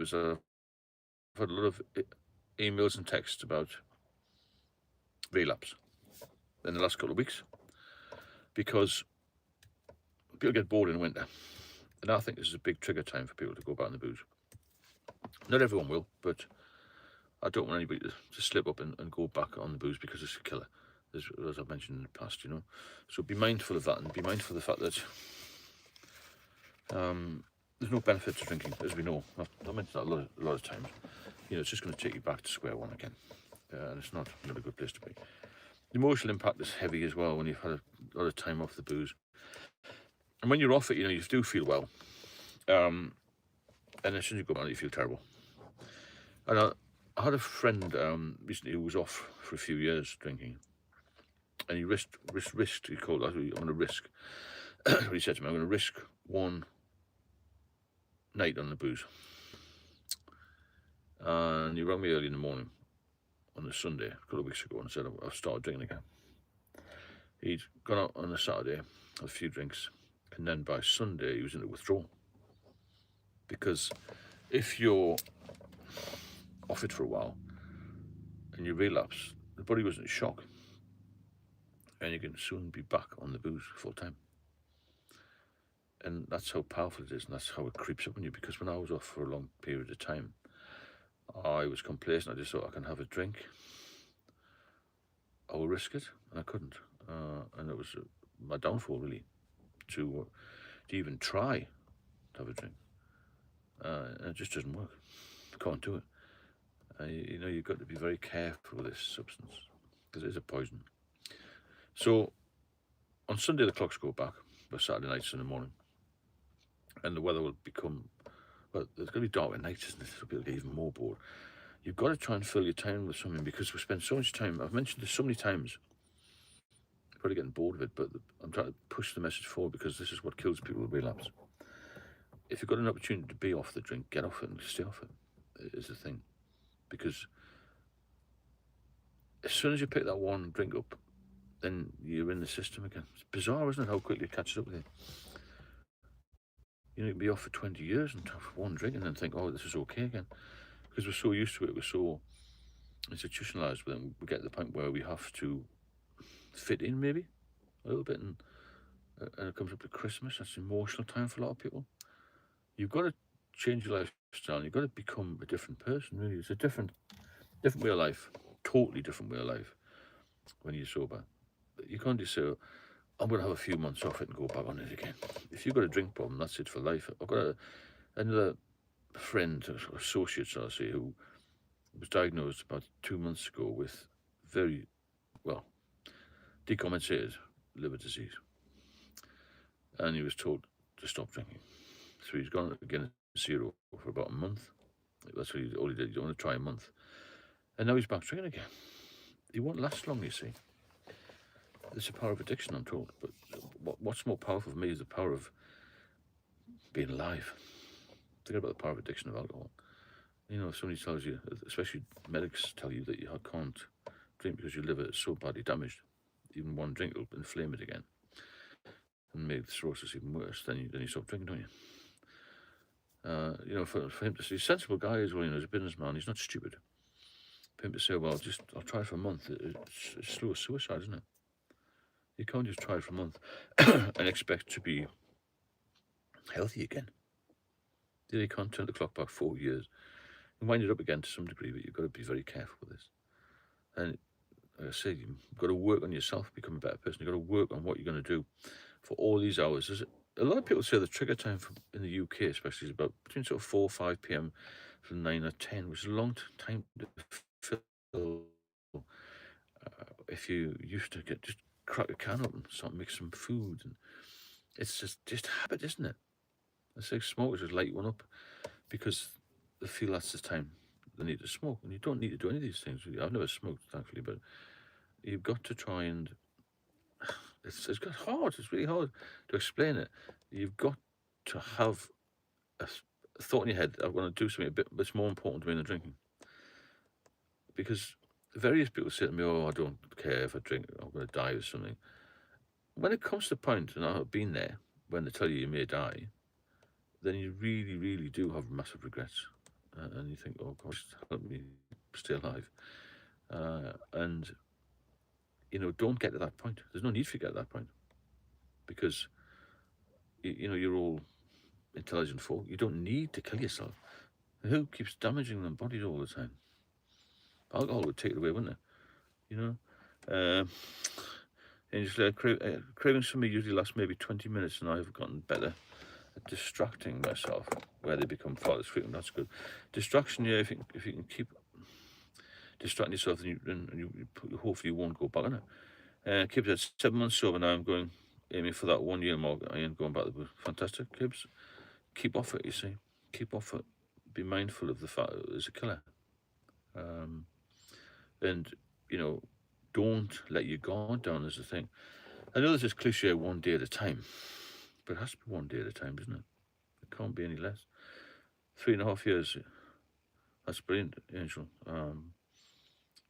is I've had a lot of emails and texts about relapse in the last couple of weeks because people get bored in winter. And I think this is a big trigger time for people to go back on the booze. Not everyone will, but I don't want anybody to slip up and go back on the booze because it's a killer, as I've mentioned in the past, you know. So be mindful of that and be mindful of the fact that there's no benefit to drinking, as we know. I've mentioned that a lot of times. You know, it's just going to take you back to square one again, and it's not a good place to be. The emotional impact is heavy as well when you've had a lot of time off the booze, and when you're off it, you know, you do feel well, and as soon as you go back, you feel terrible. And I had a friend recently who was off for a few years drinking, and he risked. He called that. I'm going to risk. What he said to me, I'm going to risk one night on the booze. And he rang me early in the morning on a Sunday a couple of weeks ago and said I've started drinking again. He'd gone out on a Saturday, had a few drinks, and then by Sunday he was in a withdrawal. Because if you're off it for a while and you relapse, the body goes into shock, and you can soon be back on the booze full time. And that's how powerful it is, and that's how it creeps up on you. Because when I was off for a long period of time, I was complacent. I just thought I can have a drink, I will risk it, and I couldn't. And it was my downfall, really, to even try to have a drink. And it just doesn't work. You can't do it. You know, you've got to be very careful with this substance because it is a poison. So on Sunday the clocks go back, but Saturday nights in the morning, and the weather will become, well, it's going to be dark at night, isn't it? So people get even more bored. You've got to try and fill your time with something because we spend so much time. I've mentioned this so many times. You're probably getting bored of it, but I'm trying to push the message forward because this is what kills people with relapse. If you've got an opportunity to be off the drink, get off it and stay off it, is the thing. Because as soon as you pick that one drink up, then you're in the system again. It's bizarre, isn't it, how quickly it catches up with you? You know, you can be off for 20 years and have one drink and then think, oh, this is okay again. Because we're so used to it, we're so institutionalized with it, we get to the point where we have to fit in maybe a little bit, and it comes up to Christmas. That's emotional time for a lot of people. You've got to change your lifestyle. You've got to become a different person. Really, it's a different way of life, totally different way of life when you're sober. You can't just say, I'm going to have a few months off it and go back on it again. If you've got a drink problem, that's it for life. I've got another friend, associate, shall I say, who was diagnosed about 2 months ago with very, well, decompensated liver disease. And he was told to stop drinking. So he's gone again zero for about a month. That's what all he did. He wanted to try a month. And now he's back drinking again. He won't last long, you see. It's the power of addiction, I'm told. But what's more powerful for me is the power of being alive. Think about the power of addiction of alcohol. You know, if somebody tells you, especially medics tell you that you can't drink because your liver is so badly damaged, even one drink will inflame it again and make the cirrhosis even worse, then you stop drinking, don't you? You know, for him to say, he's a sensible guy as well, you know, he's a businessman, he's not stupid. For him to say, well, I'll try for a month, it's slow suicide, isn't it? You can't just try for a month and expect to be healthy again. You can't turn the clock back 4 years and wind it up again to some degree, but you've got to be very careful with this. And like I say, you've got to work on yourself, become a better person. You've got to work on what you're going to do for all these hours. A lot of people say the trigger time in the UK, especially, is about between sort of 4 or 5 p.m. to 9 or 10, which is a long time to fill. If you used to just crack a can open, start make some food, and it's just habit, isn't it? It's like smokers just light one up because they feel that's the time they need to smoke, and you don't need to do any of these things. I've never smoked, thankfully, but you've got to try and it's hard. It's really hard to explain it. You've got to have a thought in your head. I'm going to do something a bit that's more important to me than drinking, because various people say to me, "Oh, I don't care if I drink. I'm going to die or something." When it comes to the point, and I've been there, when they tell you may die, then you really, really do have massive regrets. and you think, oh gosh, help me stay alive. And don't get to that point. There's no need for you to get to that point, because you're all intelligent folk. You don't need to kill yourself. Who keeps damaging their bodies all the time? Alcohol would take it away, wouldn't it? And just cravings for me usually last maybe 20 minutes, and I've gotten better at distracting myself where they become far less frequent. That's good. Distraction, yeah. If you can keep distracting yourself, and you hopefully you won't go back on it. Kibbs at 7 months sober now. I'm aiming for that 1 year mark. I ain't going back to fantastic, Kibbs. Keep off it, you see. Keep off it. Be mindful of the fact that there's a killer. And, don't let your guard down is the thing. I know there's this cliche, 1 day at a time, but it has to be 1 day at a time, doesn't it? It can't be any less. 3.5 years, that's brilliant, Angel.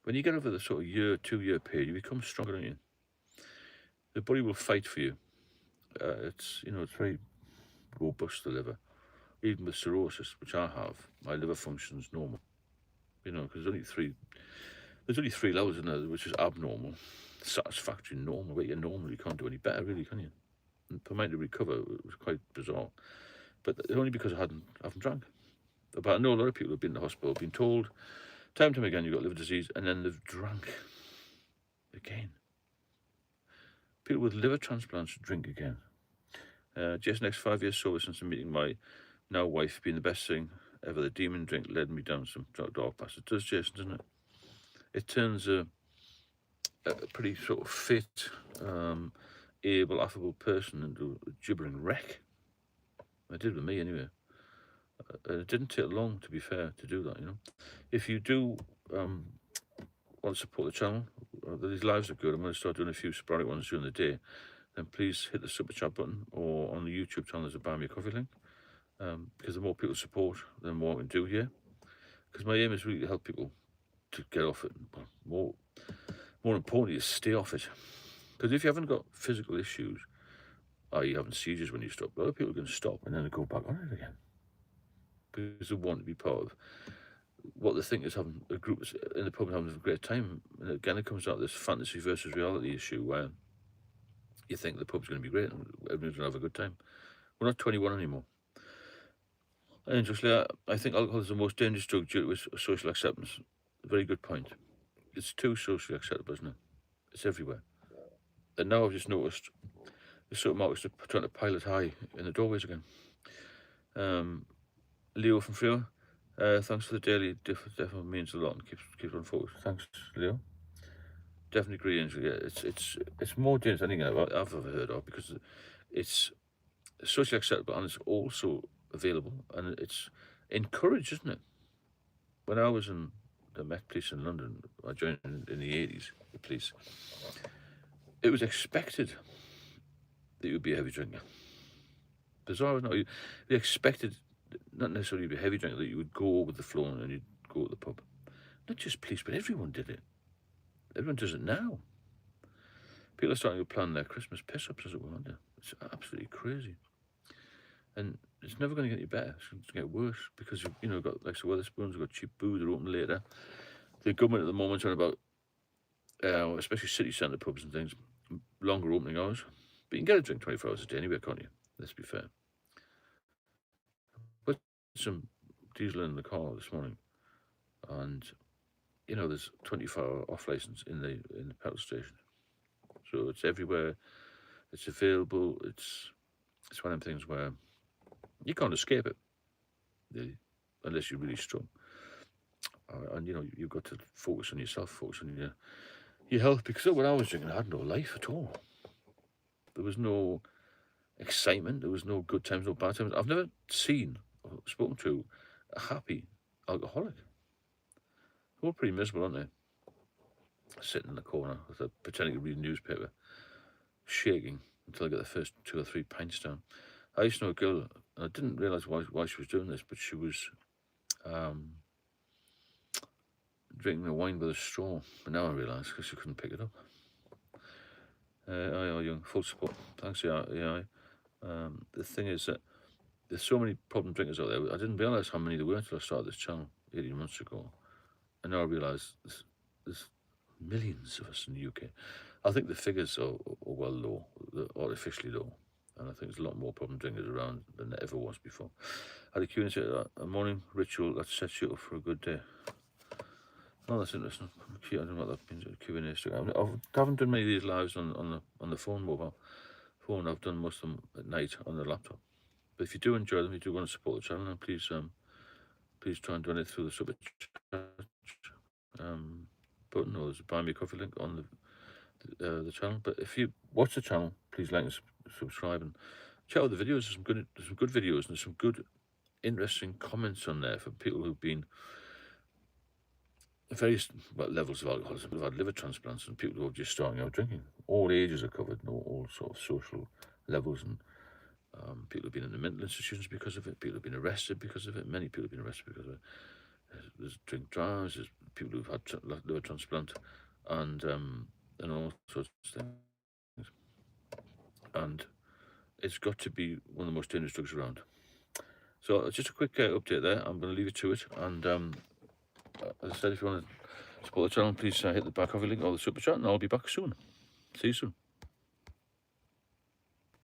When you get over the sort of 2 year period, you become stronger, don't you? The body will fight for you. It's very robust, the liver. Even with cirrhosis, which I have, my liver functions normal. Because there's only three levels in there, which is abnormal, satisfactory, normal. But you're normal, you can't do any better, really, can you? And for mine to recover, it was quite bizarre. But only because I haven't drank. But I know a lot of people who've been in the hospital, been told time and time again you've got liver disease, and then they've drank again. People with liver transplants drink again. Jason X, 5 years sober since meeting my now wife, being the best thing ever. The demon drink led me down some dark paths. It does, Jason, doesn't it? It turns a pretty sort of fit, able, affable person into a gibbering wreck. It did with me anyway. It didn't take long, to be fair, to do that, If you do want to support the channel, these lives are good. I'm going to start doing a few sporadic ones during the day. Then please hit the super chat button, or on the YouTube channel there's a buy me a coffee link. Because the more people support, the more we can do here. Because my aim is really to help people to get off it. More importantly, is stay off it. Because if you haven't got physical issues, you having seizures when you stop, a lot of people can stop and then they go back on it again. Because they want to be part of what they think is having a group in the pub and having a great time. And again, it comes out this fantasy versus reality issue where you think the pub's going to be great and everyone's going to have a good time. We're not 21 anymore. And I think alcohol is the most dangerous drug due to social acceptance. A very good point. It's too socially acceptable, isn't it? It's everywhere. And now I've just noticed the supermarkets are trying to pilot high in the doorways again. Leo from Frio, thanks for the daily. Definitely means a lot and keeps on focus. Thanks, Leo. Definitely agree, Angel. Yeah, it's more dangerous than anything I've ever heard of, because it's socially acceptable and it's also available and it's encouraged, isn't it? When I was in the Met Police in London, I joined in the 80s, the police. It was expected that you would be a heavy drinker. Bizarre, isn't it? You expected, not necessarily to be a heavy drinker, that you would go with the flow and you'd go to the pub. Not just police, but everyone did it. Everyone does it now. People are starting to plan their Christmas piss-ups, as it were, aren't they? It's absolutely crazy. And it's never going to get any better. It's going to get worse, because you've got like the Wetherspoons, you've got cheap booze, they're open later. The government at the moment are about, especially city centre pubs and things, longer opening hours. But you can get a drink 24 hours a day anyway, can't you? Let's be fair. Put some diesel in the car this morning, and there's 24-hour off license in the petrol station, so it's everywhere. It's available. It's one of them things where you can't escape it, really, unless you're really strong. And you've got to focus on yourself, focus on your health. Because when I was drinking, I had no life at all. There was no excitement. There was no good times, no bad times. I've never seen or spoken to a happy alcoholic. They're all pretty miserable, aren't they? Sitting in the corner pretending to read a newspaper, shaking until I get the first 2 or 3 pints down. I used to know a girl, and I didn't realise why she was doing this, but she was drinking the wine with a straw. But now I realise, because she couldn't pick it up. Young, full support. Thanks, AI. The thing is that there's so many problem drinkers out there. I didn't realise how many there were until I started this channel 18 months ago. And now I realise there's millions of us in the UK. I think the figures are well low, they're artificially low. And I think there's a lot more problem drinkers around than there ever was before. I had a Q&A say, a morning ritual that sets you up for a good day. Oh, that's interesting. I don't know what that means. Q&A. I haven't done many of these lives on the phone, mobile phone. I've done most of them at night on the laptop. But if you do enjoy them, you do want to support the channel, then please try and donate through the Super Chat button, or there's a Buy Me a Coffee link on the channel. But if you watch the channel, please like and subscribe and check out the videos. There's some good videos, and there's some good, interesting comments on there for people who've been various levels of alcoholism, who've had liver transplants, and people who are just starting out drinking. All ages are covered, and all sort of social levels, and people have been in the mental institutions because of it. People have been arrested because of it. Many people have been arrested because of it. There's drink drives. There's people who've had liver transplant, and all sorts of things. And it's got to be one of the most dangerous drugs around. So just a quick update there. I'm going to leave you to it. And as I said, if you want to support the channel, please hit the back of the link or the Super Chat, and I'll be back soon. See you soon.